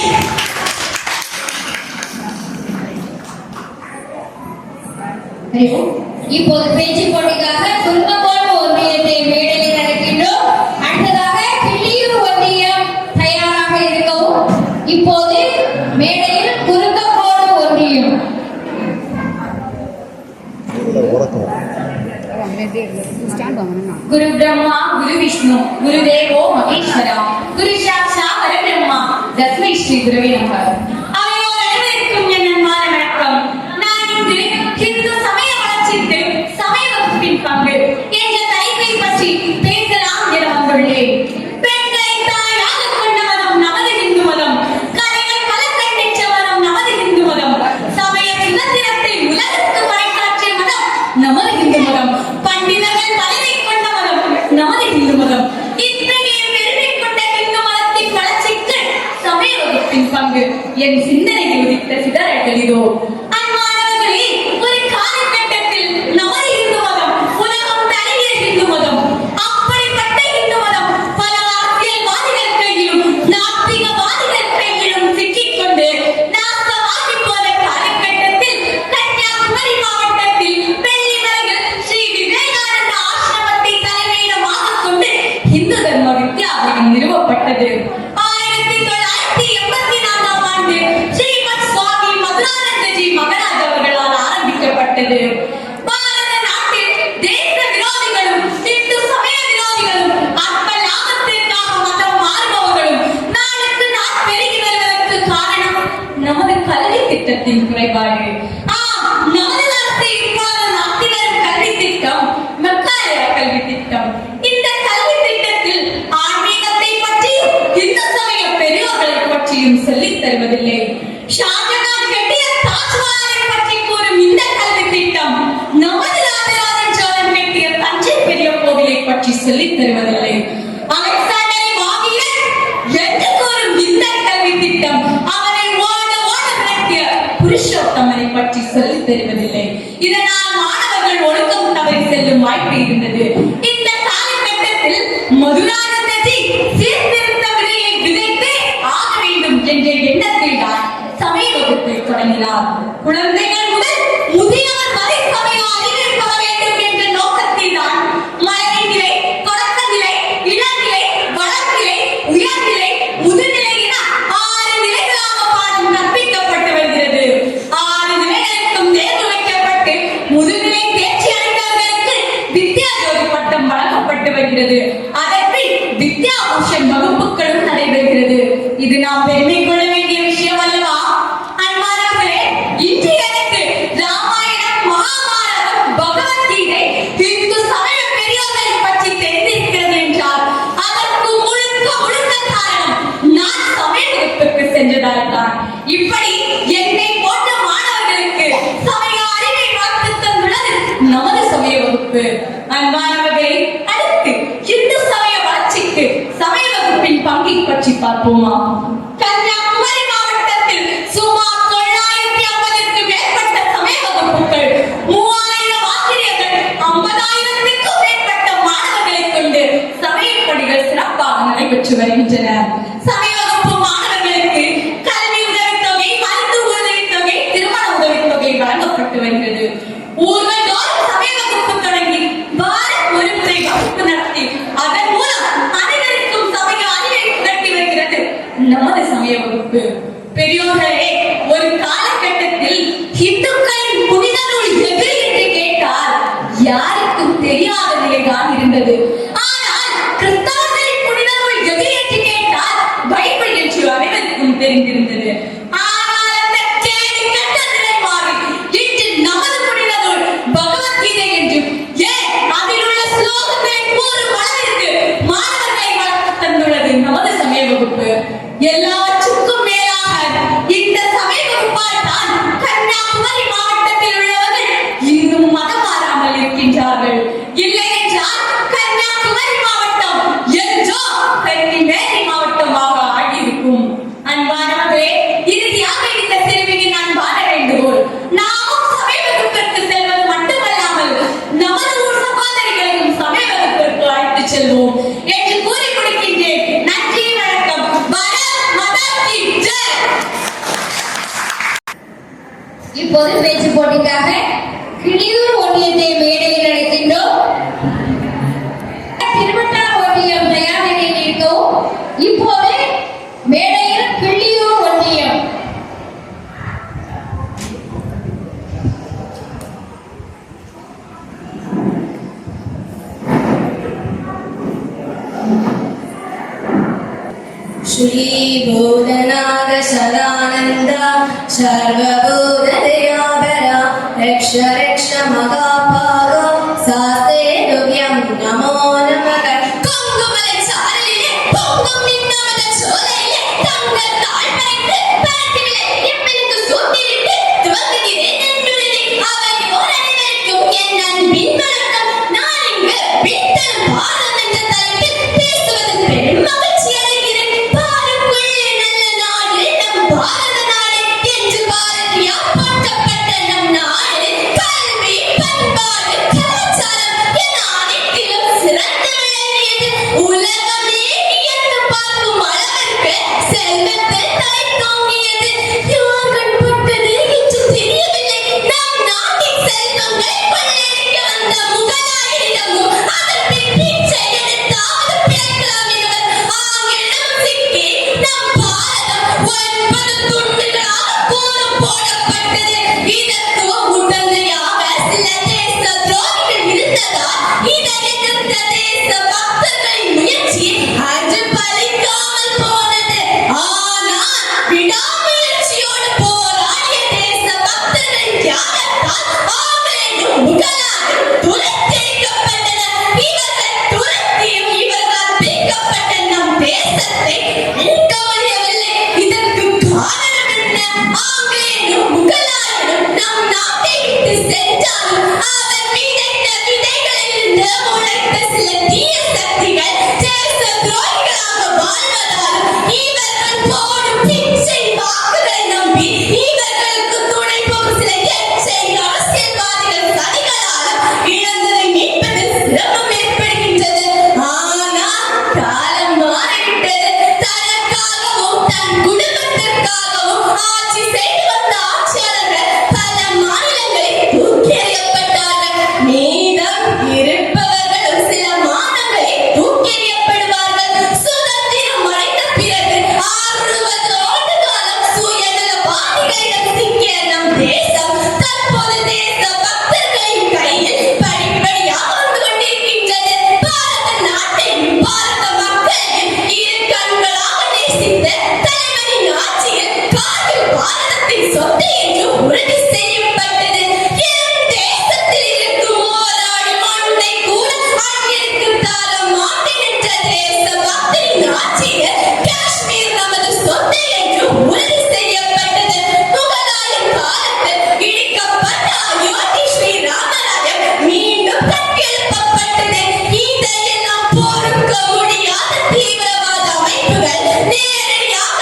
Speaker 3: இப்போது பேச்சு போட்டிக்காக கும்பகோணம் ஒன்றியத்தை மேடையில் நடக்கின்றோம். அடுத்ததாக கிள்ளியூர் ஒன்றியம் தயாராக இருக்கவும். இப்போது மேடையில் கும்பகோணம் ஒன்றியம். குரு பிரம்மா குரு விஷ்ணு குரு தேவோ மகேஸ்வரா குரு சாட்சாத் பரபிரம்மா தஸ்மை ஸ்ரீ குருவே நமः. அவையோர் அனைவருக்கும் என் அன்பான வணக்கம். நான் இன்று ஹிந்து சமய வளர்ச்சிக்கு சமய வகுப்பின் பங்கு என்ற தலைப்பை பற்றி பேசலாம் என வந்துள்ளேன். பெண்களை தாயாக கொண்ட மதம் நமது இந்து மதம். கலைகள் பல கண்டிச்ச மதம் நமது இந்து மதம். சமய சுதந்திரத்தை உலகுக்கு பறைசாற்றிய மதம் நமது இந்து மதம். பண்டிதர்கள் பலரை கொண்ட மதம் நமது இந்து மதம். இத்தகைய பெருமை கொண்ட இந்து மதத்தின் வளர்ச்சிக்கு சமய வகுப்பின் பங்கு என் சிந்தனையில் உதித்த சிதறல்கள் இதோ. அன்பானவர்களே, ஒரு காலகட்டத்தில் நமது இந்து மதம் உலகம் தழுவிய இந்து மதம். அப்படிப்பட்ட இந்து மதம் பல அரசியல்வாதிகள் கையிலும் நாத்திகவாதிகள் கையிலும் சிக்கிக்கொண்டு நாசமாகி போன காலகட்டத்தில் கன்னியாகுமரி மாவட்டத்தில் வெள்ளிமலையில் ஸ்ரீ விவேகானந்த ஆசிரமத்தை தலைமையிடமாக கொண்டு இந்து தர்ம வித்யாலயம் நிறுவப்பட்டது. 1984ஆம் ஆண்டு ஸ்ரீமத் சுவாமி மதுரானந்தஜி மகராஜ் அவர்களால் ஆரம்பிக்கப்பட்டது. பாரத நாட்டில் தேச விரோதிகளும் இந்து சமய விரோதிகளும் அற்ப லாபத்திற்காக மதம் மாறுபவர்களும் நாளுக்கு நாள் பெருகி வருவதற்கு காரணம் நமது கல்வி திட்டத்தின் குறைபாடு. நமது நாட்டை இப்போது நடத்தி வரும் கல்வி திட்டம் மெக்காலயா கல்வி திட்டம். இந்த கல்வி திட்டத்தில் ஆன்மீகத்தை பற்றியும் இந்து இதனால் மாணவர்கள் ஒழுக்கம் தவறி செல்லும் வாய்ப்பு இருந்தது. இந்த காலகட்டத்தில் மதுரானந்தஜி சீர்திருத்த விதையை விதைத்தே ஆக வேண்டும் என்ற எண்ணத்தில் தான் சமய வகுப்பை தொடங்கினார். குழந்தைகள் முதல் முதியவர் வரை சமய அறிவை பெற வேண்டும் என்ற நோக்கத்தில் தான் மழலைநிலை, தொடக்க நிலை, இளநிலை, வளர்நிலை, உயர்நிலை, முதுநிலை என 6 நிலைகளாக பாடம் கற்பிக்கப்பட்டு வருகிறது. 6 நிலைகளுக்கும் தேர்வு வைக்கப்பட்டு முதுநிலை தேர்ச்சி அடைந்தவர்களுக்கு வித்யா ஜோதி பட்டம் வழங்கப்பட்டு வருகிறது. அதற்கு வித்யா பூஷன் வகுப்புகளும் நடைபெறுகிறது. இது நாம் பெருமை கொள்ள வேண்டிய விஷயம் அல்லவா? அன்பானவர்களே, இன்று எனக்கு ராமாயணம், மகாபாரதம், பகவத்கீதை, இந்து சமய பெரியோர்களை பற்றி தெரிந்திருக்கிறது என்றால் அதற்கு முழுக்க முழுக்க காரணம் நான் சமய வகுப்புக்கு சென்றதால் தான். இப்படி என்னை போன்ற மாணவர்களுக்கு சமய அறிவை வளர்த்து தந்துள்ளது நமது சமய வகுப்பு. அன்பானவர்களே, அடுத்து இந்து சமய வளர்ச்சிக்கு சமய வகுப்பின் பங்கை பற்றி பார்ப்போமா? கன்னியாகுமரி மாவட்டத்தில் சுமார் 950க்கு மேற்பட்ட சமய வகுப்புகள், 3000 ஆசிரியர்கள், 50,000க்கும் மேற்பட்ட மாணவர்களை கொண்டு சமய பணிகள் சிறப்பாக நடைபெற்று வருகின்றன. சமய வகுப்பு மாணவர்களுக்கு கல்வி உதவித்தொகை, மருத்துவ உதவித்தொகை, திருமண உதவித்தொகை வழங்கப்பட்டு வருகிறது. ஊர்கள் தோறும் சமய வகுப்பு தொடங்கி வாரம் ஒரு முறை வகுப்பு நடத்தி அதன் மூலம் அனைவருக்கும் சமய அறிவை புகட்டி வருகிறது நமது சமய வகுப்பு. பெரியோர்களே, ஒரு காலகட்டத்தில் இந்துக்களின் புனித நூல் எது என்று கேட்டால் யாருக்கும் தெரியாத நிலைதான் இருந்தது. ஆனால் கிறிஸ்தவர்களின் புனித நூல் எது என்று கேட்டால் பைபிள் என்று அனைவருக்கும் தெரிந்திருந்தது. ஆனால் அந்த கேடு கெட்ட நிலை மாறி இன்று நமது புனித நூல் பகவத்கீதை என்றும், ஏன் அதில் உள்ள ஸ்லோகங்களை கூறும் அளவிற்கு மாணவர்களை வளர்த்து தந்துள்ளது நமது சமய வகுப்பு. எல்லாவற்றுக்கும் மேலாக இந்த சமய வகுப்பால் தான் கன்னியாகுமரி மாவட்டத்தில் உள்ளவர்கள் இன்னும் மதம் மாறாமல் இருக்கின்றார்கள். இல்லை என்றால் கன்னியாகுமரி மாவட்டம் என்றோ கன்னிமேரி மாவட்டமாக ஆகியிருக்கும். அன்பானவர்களே, இறுதியாக இந்த சிறுமிக்கு நான் பாட வேண்டுகோள். நாமும் சமய வகுப்பிற்கு செல்வது மட்டுமல்லாமல் நமது ஊர் சகோதரிகளையும் சமய வகுப்பிற்கு அழைத்து செல்வோம் என்று கூறி கொடுக்கின்றேன். நன்றி, வணக்கம். பாரத் மாதா கி ஜெய்.
Speaker 5: இப்போது பேச்சு போட்டிக்காக கிளியூர் ஒன்றியத்தை மேடையில் அழைக்கின்றோம். திருவண்ணா ஒன்றியம் தயார் நிலையில் இருக்கவும். இப்போது மேடையில் கிளியூர் ஒன்றியம்.
Speaker 6: श्री भूतनाथ सदानंदा सर्वभूतदयाभरा रक्ष रक्ष महाभागो सास्ते तुभ्यं नमो नमः.
Speaker 2: கொங்குமலை சாரலிலே பொங்கும் நின்னமத சோலையிலே தங்கள் தாழ் படைத்து பரத்திலே எம்மெழுக்கு சூட்டிவிட்டு துவங்குகிறேன் என்றுள்ளே அவை ஓர் அனைவருக்கும் என் அன்பின் வணக்கம். நான் இங்கு பித்தன் பாதம் என்ற தலைப்பில் பேசுவது பெரும் மகிழ்ச்சி அடைகிறேன். பாருக்குள் நல்ல நாடு நம் பாரத நாடு என்று பாரதியார் போற்றப்பட்ட நம் நாடு கல்வி, பண்பாடு, கலாச்சாரம் என அனைத்திலும் சிறந்து விளங்குகிறது.
Speaker 1: சுற்றியது 60 ஆண்டு காலம் சுயநலவாதிகளிடம் சிக்கிய நம் தேசம் தற்போது தேச பக்தர்களின் கையில் படிப்படியாக வந்து கொண்டிருக்கின்றது. பாரத நாட்டையும் பாரத மக்களையும் இரு கண்களாக நேசித்த தலைவரின் ஆட்சியில் கார்கில் பாரதத்தின் சொத்து என்று உறுதி செய்யப்பட்டது. என் தேசத்தில் இருக்கும் ஓராடி மண்ணை கூட அங்கிருக்கு தாரம் மாட்டி நின்ற தேச பக்தரின் ஆட்சியில் காஷ்மீர் நமது சொத்து என்று உறுதி செய்யப்பட்டது. முகலாயர் காலத்தில் இடிக்கப்பட்ட அயோத்தி ஸ்ரீ ராமராஜ்யம் மீண்டும் கட்டியெழுப்பப்பட்டது. இதையெல்லாம் பொறுக்க முடியாத தீவிரவாத அமைப்புகள் நேரடியாக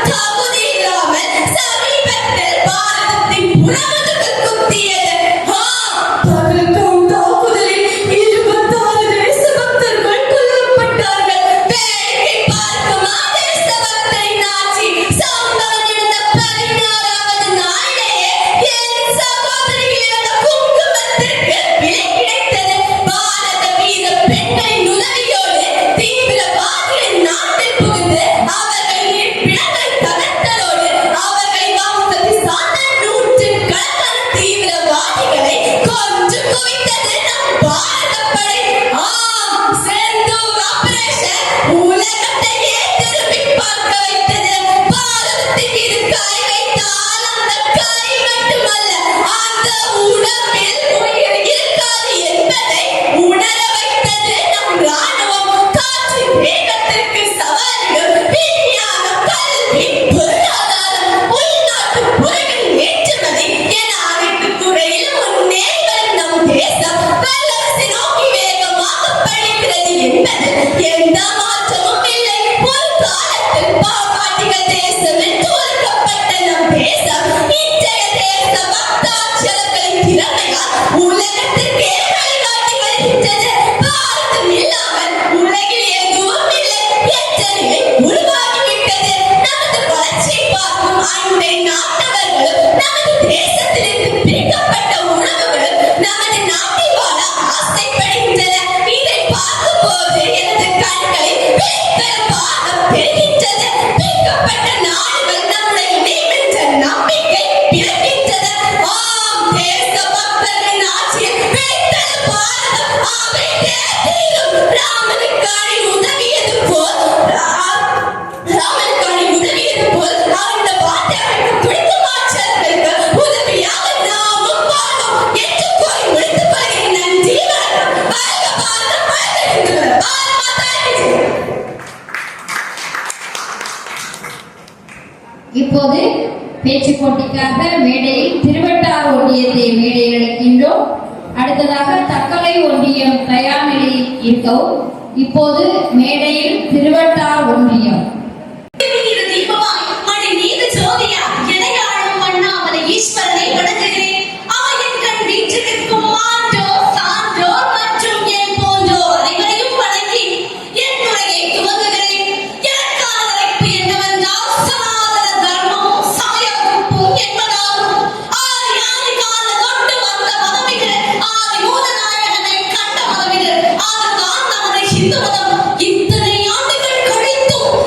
Speaker 1: தகுதி இல்லாமல் சமீபத்தில் பாரதத்தின் புறமுதுகு குத்தியது. பகல்காம் தாக்குதலில் 26 தேச பக்தர்கள் கொல்லப்பட்டார்கள். வேடிக்கை பார்க்கும் தேச பக்தரின் ஆட்சி சம்பவம் நடந்த 16வது நாளிலேயே என் சகோதரிகளோட குங்குமத்திற்கு விலை கிடைத்தது. பாரத வீர பெண்களின் உதவியோடு தீவிரவாதிகளின் நாட்டில் புகுந்து அவர்களின் இருப்பிடங்களை தகர்த்தலோடு அவர்களை வம்சத்தை சார்ந்த நூற்றுக்கணக்கான தீவிரவாதிகளை கொன்று குவித்தது நம் பாரத படை. செந்தூர் ஆபரேஷன் உலகத்தையே திரும்பி பார்க்க வைத்தது. பாரதத்தின் மீது கை வைத்தால் அந்த கை மட்டுமல்ல, அந்த உடம்பில் உயிர் இருக்காது என்பதை உணர வைத்தது நம் ராணுவம். காற்றின் வேகத்திற்கு சவால்கள் விஞ்ஞானம், கல்வி, பொருளாதாரம், உள்நாட்டு பொருட்களின் ஏற்றுமதி என அனைத்து துறையிலும் முன்னேறி வரும் நம் தேசம் வல்லரசை நோக்கி வேகமாக படிக்கிறது என்பது எந்த மாற்றமும் இல்லை. ஒரு காலத்தில் பாப்பாட்டிகள் தேசம் என்று ஒதுக்கப்பட்ட நம் தேசம் இன்றைய தேச பக்தாட்சியர்களின் திறமையால் உலகத்திற்கே வழிகாட்டி வருகின்றது. பாரதம் இல்லாமல் உலகில் எதுவும் இல்லை என்ற நிலை உருவாகிவிட்டது. நமது வளர்ச்சியை பார்க்கும் அண்டை நாட்டவர்களும் நமது தேசத்திலிருந்து பிரிக்கப்பட்ட உறவுகளும் நமது நாட்டில் வாழ ஆசைப்படுகின்றன. இதை பார்க்கும்போது எனது கண்களில் வெளிப்பரப்பாக பெறுகின்றது. பிரிக்கப்பட்ட நாடுகள் நம்முடைய இணையும் என்ற நம்பிக்கை பிறக்கின்றது. தேச பக்தர்களின் ஆட்சியில் பிழைத்தது பாரதம். அமைந்தே தீரும். ராமனுக்கான உதவியது போல் அந்த வார்த்தைகளுக்கு பிடித்த மாற்றங்களுக்கு உதவியாக நாமும் வாழ்வோம் என்று கூறி முடித்துக் கொள்கிறேன். நன்றி, வணக்கம். வாழ்க பாரதம், வாழ்க இந்துக்கள். பாரத் மாதா கி ஜெய்.
Speaker 5: இப்போது பேச்சு போட்டிக்காக மேடையில் திருவட்டார் ஒன்றியத்தை மேடையில் அழைக்கின்றோம். அடுத்ததாக தக்கலை ஒன்றியம் தயார் நிலையில் இருக்கவும். இப்போது மேடையில் திருவட்டார் ஒன்றியம்.
Speaker 1: மீது தீபமாய் மணி மீது ஜோதியா எதையாளும் அண்ணாமலை ஈஸ்வரனை வணங்குகிறேன். அவன் கண் வீற்றில் இருக்கும் மாற்றோர், சான்றோர் மற்றும் என் போன்றோர் அனைவரையும் வணங்கி என் உரையை துவங்குகிறேன். எனக்கான அழைப்பு என்னவென்றால் சனாதன தர்மமும் சமயமும் என்பதாகும். ஆதி கால தொட்டு வந்த மதம் இது. ஆதி மூலநாயகனை கண்ட மதம் இது. அதுதான் நமது இந்து மதம். இத்தனை ஆண்டுகள் கழித்தும்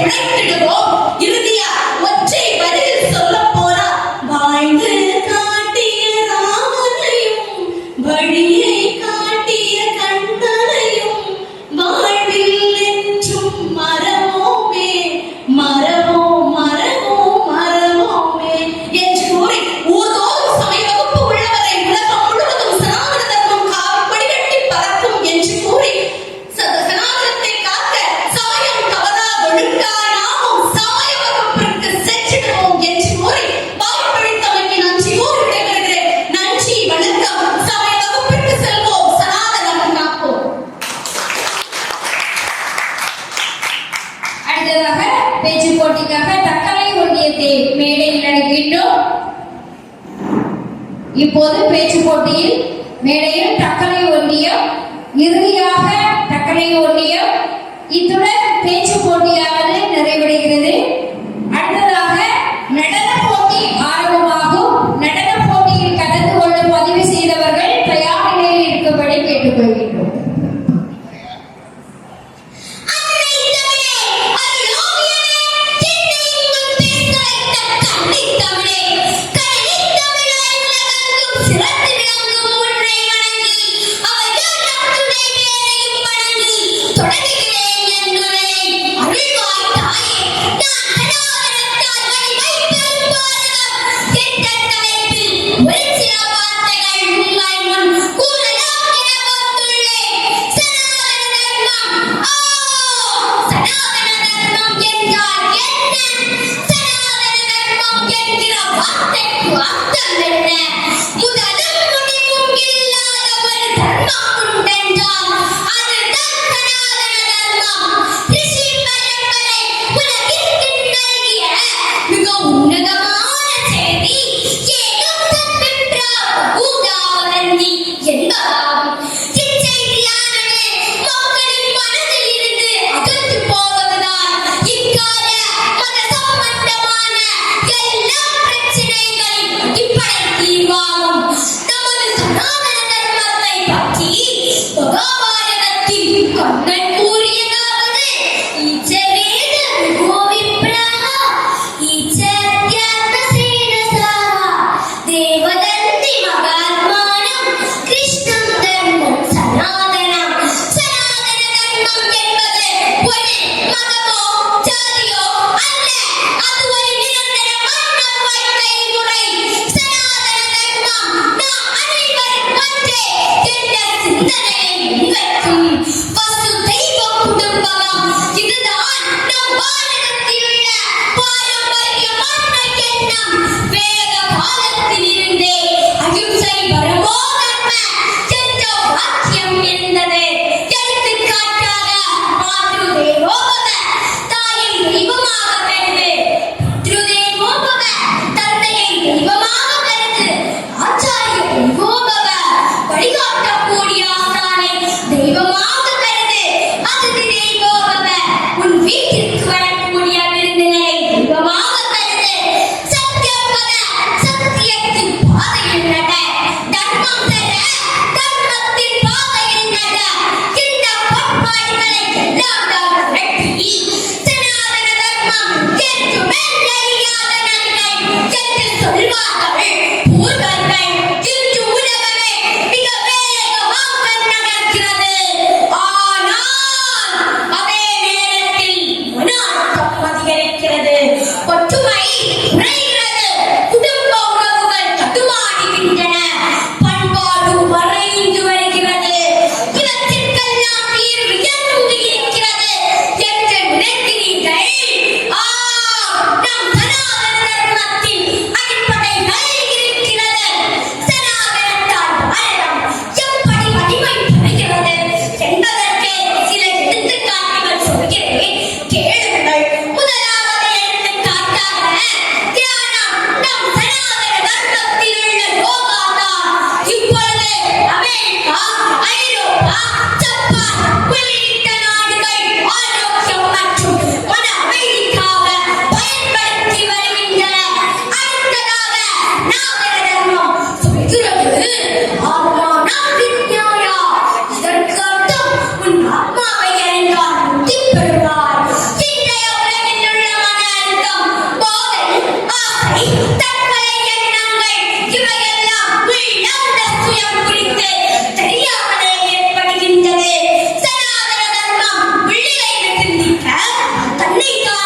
Speaker 1: உழைத்திடுவோம். இறுதியா ஒற்றை வரியில் சொல்லப் போனா வாழ்ந்து காட்டிய ராமனையும் வழியை காட்டிய கண்ணனையும் வாழ்வில் என்றும் மறவோமே மறவோம் மறவோம் மறவோமே என்று கூறி ஊர்தோறும் சமய வகுப்பு உள்ளவரை உலகம் முழுவதும் சனாதன தர்மம் காவடி கட்டி பறக்கும் என்று கூறி சனாதனத்தை காக்க சமயம் தவறா ஒழுங்கா நாமும் சமய வகுப்பிற்கு சென்றிடுவோம் என்று கூறி வாய்ப்பளித்தமைக்கு நன்றி கூறி விடைபெறுகிறேன். நன்றி, வணக்கம். சமய வகுப்பிற்கு செல்வோம், சனாதனம் காப்போம்.
Speaker 5: அடுத்ததாக பேச்சு போட்டிக்காக தக்கலை ஒன்றியத்தை மேடையில் அழைக்கின்றோம். இப்போது பேச்சு போட்டியில் மேடையில் தக்கலை ஒன்றியம், இறுதியாக தக்கலை ஒன்றியம். இத்துடன் பேச்சு போட்டியானது நிறைவடைகிறது. அடுத்ததாக நடன போட்டி ஆரம்பமாகும். நடன போட்டியில் கலந்து கொள்ள பதிவு செய்தவர்கள் தயார் நிலையில் இருக்கும்படி கேட்டுக்கொள்கின்றோம்.
Speaker 2: தொடங்குகிறேன் என்னுரை அருள்வாய் உன்னை காண